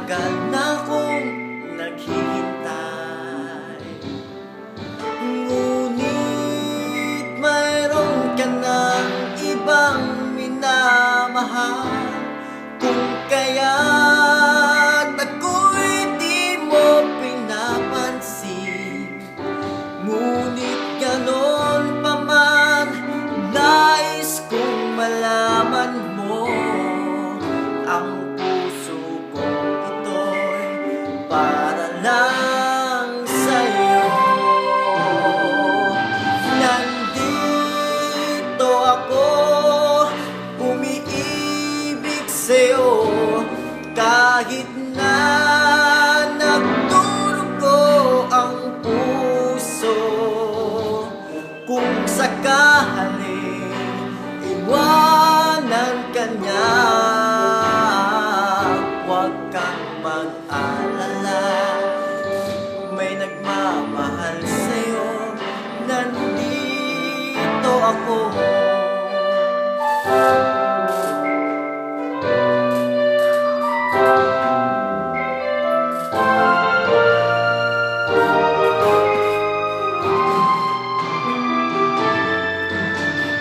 Matagal na akong naghihintay, ngunit mayroon ka ng ibang minamahal. Kung kaya't ako'y di mo pinapansin, ngunit ganon pa man, nais kong malaman mo ang puso kong ito'y para lang sa'yo. Nandito ako, umiibig sa'yo, kahit na nagdurugo ang puso. Kung sakali iwanan ka niya, huwag kang mag-alala, may nagmamahal sa'yo, nandito ako.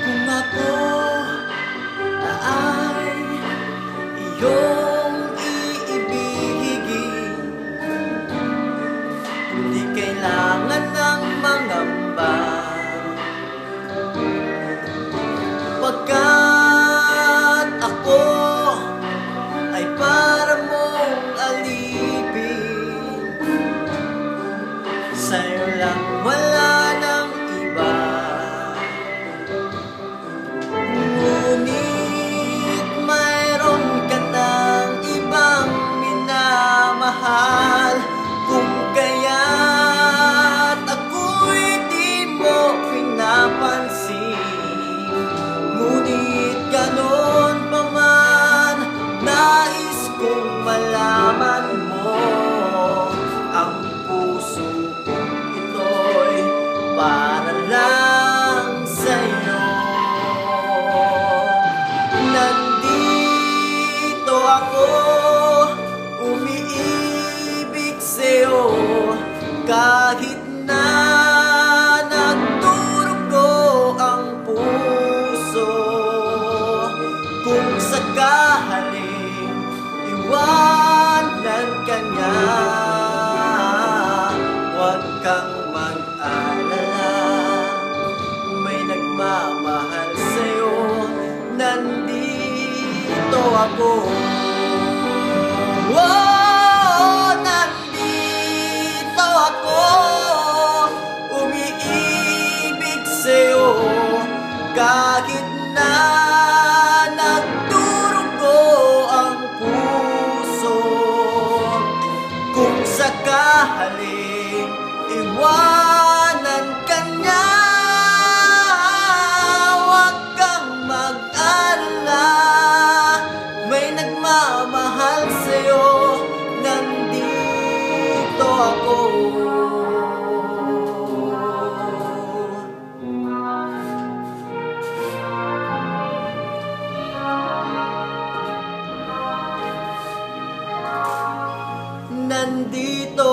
Kung ako ay iyong iibigin, hindi kailangan ng mangamba, pagkat ako ay para mong alipin. Sa'yo lang, wala nang iba. Ngunit mayroon ka ng ibang minamahal. Kung kaya't ako'y di mo pinapansin, ngunit ganon pa man, nais kong malaman mo ang puso kong ito'y para lang sa'yo. Nandito ako, umiibig sa'yo, kahit na nagdurugo ang puso. Kung sakaling iwanan ka niya, huwag kang mag-alala, may nagmamahal sa'yo, nandito ako. Oh, nandito ako, umiibig sa'yo, kahit na nagdurugo ang puso. Kung sakaling iwanan ka niya, huwag kang mag-alala, may nagmamahal sa'yo, nandito ako. Nandito